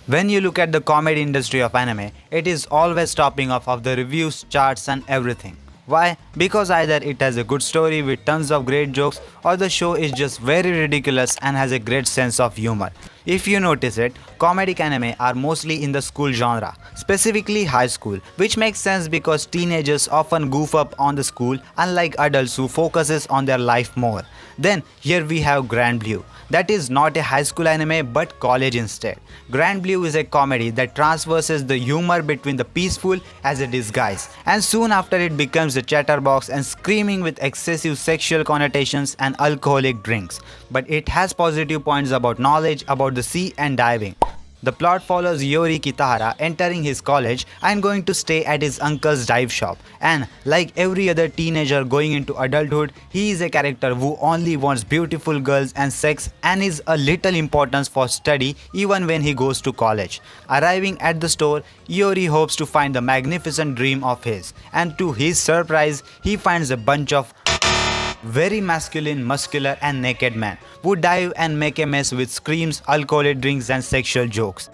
When you look at the comedy industry of anime, it is always topping off of the reviews, charts, and everything. Why? Because either it has a good story with tons of great jokes, or the show is just very ridiculous and has a great sense of humor. If you notice it, comedic anime are mostly in the school genre, specifically high school, which makes sense because teenagers often goof up on the school unlike adults who focuses on their life more. Then here we have Grand Blue. That is not a high school anime but college instead. Grand Blue is a comedy that transverses the humor between the peaceful as a disguise, and soon after it becomes a chatterbox and screaming with excessive sexual connotations and alcoholic drinks. But it has positive points about knowledge about the sea and diving. The plot follows Yori Kitahara entering his college and going to stay at his uncle's dive shop. And like every other teenager going into adulthood, he is a character who only wants beautiful girls and sex and is a little importance for study even when he goes to college. Arriving at the store, Yori hopes to find the magnificent dream of his, and to his surprise, he finds a bunch of very masculine, muscular, and naked men who dive and make a mess with screams, alcoholic drinks, and sexual jokes.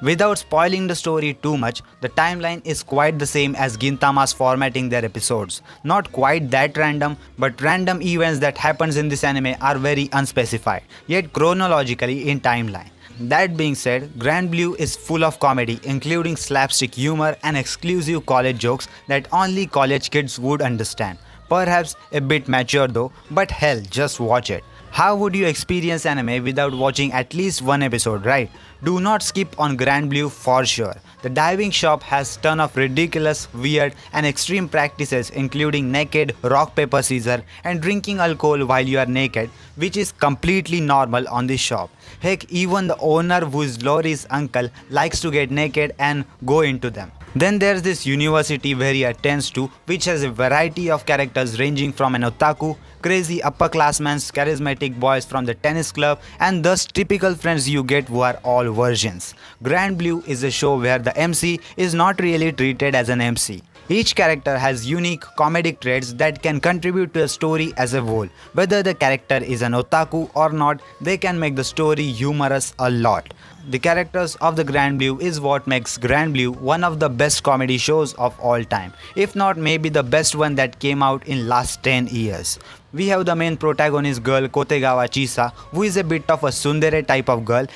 Without spoiling the story too much, the timeline is quite the same as Gintama's formatting their episodes. Not quite that random, but random events that happens in this anime are very unspecified, yet chronologically in timeline. That being said, Grand Blue is full of comedy, including slapstick humor and exclusive college jokes that only college kids would understand. Perhaps a bit mature though, but hell, just watch it. How would you experience anime without watching at least one episode, right? Do not skip on Grand Blue for sure. The diving shop has ton of ridiculous, weird and extreme practices including naked, rock paper scissors and drinking alcohol while you are naked, which is completely normal on this shop. Heck, even the owner, who is Lori's uncle, likes to get naked and go into them. Then there's this university where he attends to, which has a variety of characters ranging from an otaku, crazy upperclassmen, charismatic boys from the tennis club, and thus typical friends you get who are all virgins. Grand Blue is a show where the MC is not really treated as an MC. Each character has unique comedic traits that can contribute to a story as a whole. Whether the character is an otaku or not, they can make the story humorous a lot. The characters of the Grand Blue is what makes Grand Blue one of the best comedy shows of all time, if not maybe the best one that came out in last 10 years. We have the main protagonist girl Kotegawa Chisa, who is a bit of a tsundere type of girl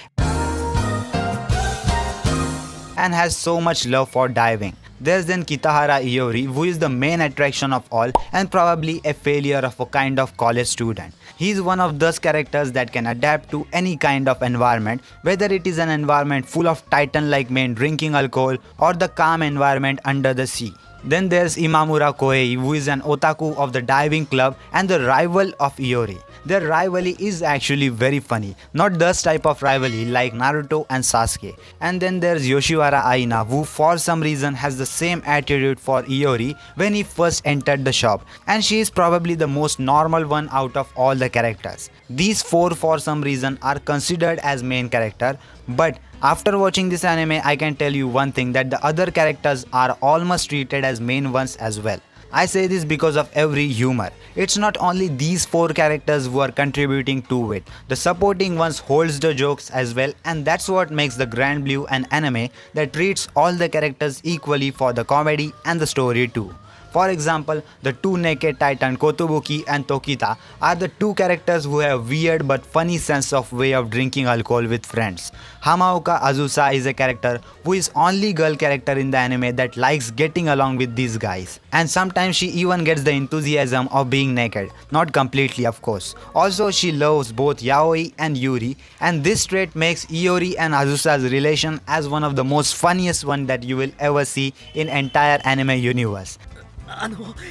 and has so much love for diving. There's then Kitahara Iori, who is the main attraction of all and probably a failure of a kind of college student. He is one of those characters that can adapt to any kind of environment, whether it is an environment full of titan-like men drinking alcohol or the calm environment under the sea. Then there's Imamura Koei, who is an otaku of the diving club and the rival of Iori. Their rivalry is actually very funny, not this type of rivalry like Naruto and Sasuke. And then there's Yoshiwara Aina, who for some reason has the same attitude for Iori when he first entered the shop, and she is probably the most normal one out of all the characters. These four for some reason are considered as main character, but after watching this anime, I can tell you one thing, that the other characters are almost treated as main ones as well. I say this because of every humor. It's not only these four characters who are contributing to it. The supporting ones holds the jokes as well, and that's what makes the Grand Blue an anime that treats all the characters equally for the comedy and the story too. For example, the two naked titan Kotobuki and Tokita are the two characters who have weird but funny sense of way of drinking alcohol with friends. Hamaoka Azusa is a character who is only girl character in the anime that likes getting along with these guys. And sometimes she even gets the enthusiasm of being naked. Not completely, of course. Also, she loves both Yaoi and Yuri, and this trait makes Iori and Azusa's relation as one of the most funniest one that you will ever see in entire anime universe.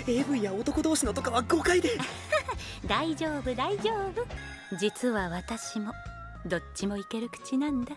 AV や男同士のとかは誤解で大丈夫大丈夫、実は私もどっちもいける口なんだ。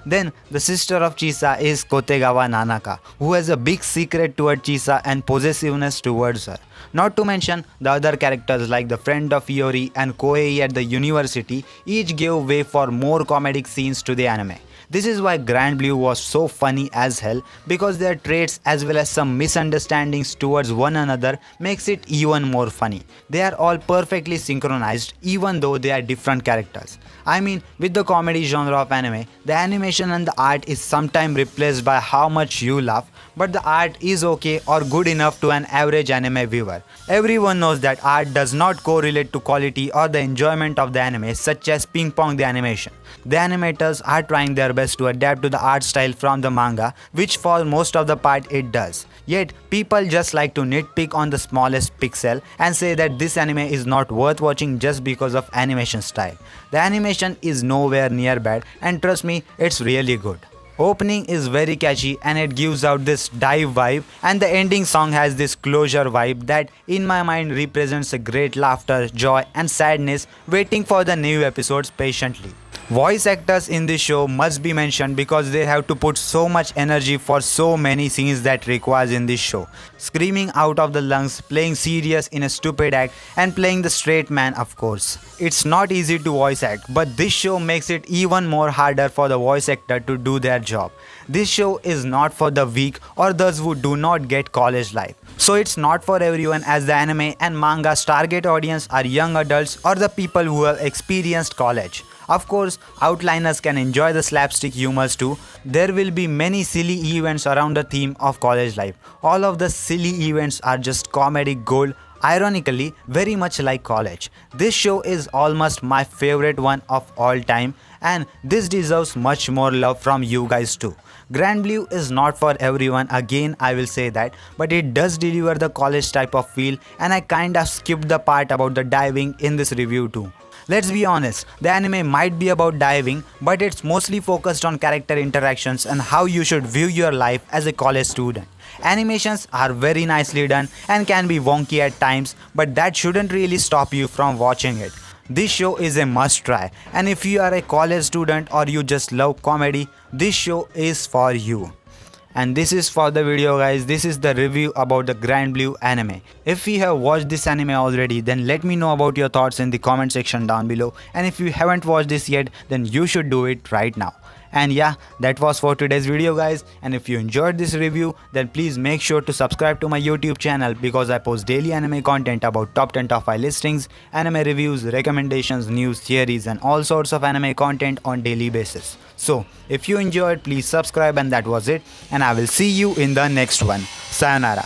Then, the sister of Chisa is Kotegawa Nanaka, who has a big secret toward Chisa and possessiveness towards her. Not to mention, the other characters like the friend of Iori and Koei at the university each gave way for more comedic scenes to the anime. This is why Grand Blue was so funny as hell, because their traits as well as some misunderstandings towards one another makes it even more funny. They are all perfectly synchronized even though they are different characters. I mean, with the comedy genre of anime, the animation and the art is sometimes replaced by how much you laugh, but the art is okay or good enough to an average anime viewer. Everyone knows that art does not correlate to quality or the enjoyment of the anime, such as Ping Pong the animation. The animators are trying their best to adapt to the art style from the manga, which for most of the part it does. Yet, people just like to nitpick on the smallest pixel and say that this anime is not worth watching just because of animation style. The animation is nowhere near bad, and trust me, it's really good. Opening is very catchy and it gives out this dive vibe, and the ending song has this closure vibe that in my mind represents a great laughter, joy and sadness waiting for the new episodes patiently. Voice actors in this show must be mentioned because they have to put so much energy for so many scenes that requires in this show. Screaming out of the lungs, playing serious in a stupid act, and playing the straight man, of course. It's not easy to voice act, but this show makes it even more harder for the voice actor to do their job. This show is not for the weak or those who do not get college life. So it's not for everyone, as the anime and manga's target audience are young adults or the people who have experienced college. Of course, outliners can enjoy the slapstick humors too. There will be many silly events around the theme of college life. All of the silly events are just comedic gold, ironically very much like college. This show is almost my favorite one of all time, and this deserves much more love from you guys too. Grand Blue is not for everyone, again I will say that, but it does deliver the college type of feel, and I kinda skipped the part about the diving in this review too. Let's be honest, the anime might be about diving, but it's mostly focused on character interactions and how you should view your life as a college student. Animations are very nicely done and can be wonky at times, but that shouldn't really stop you from watching it. This show is a must try, and if you are a college student or you just love comedy, this show is for you. And this is for the video guys, this is the review about the Grand Blue anime. If you have watched this anime already, then let me know about your thoughts in the comment section down below, and if you haven't watched this yet, then you should do it right now. And yeah, that was for today's video guys, and if you enjoyed this review, then please make sure to subscribe to my YouTube channel because I post daily anime content about top 10 top 5 listings, anime reviews, recommendations, news, theories and all sorts of anime content on daily basis. So if you enjoyed, please subscribe, and that was it, and I will see you in the next one. Sayonara.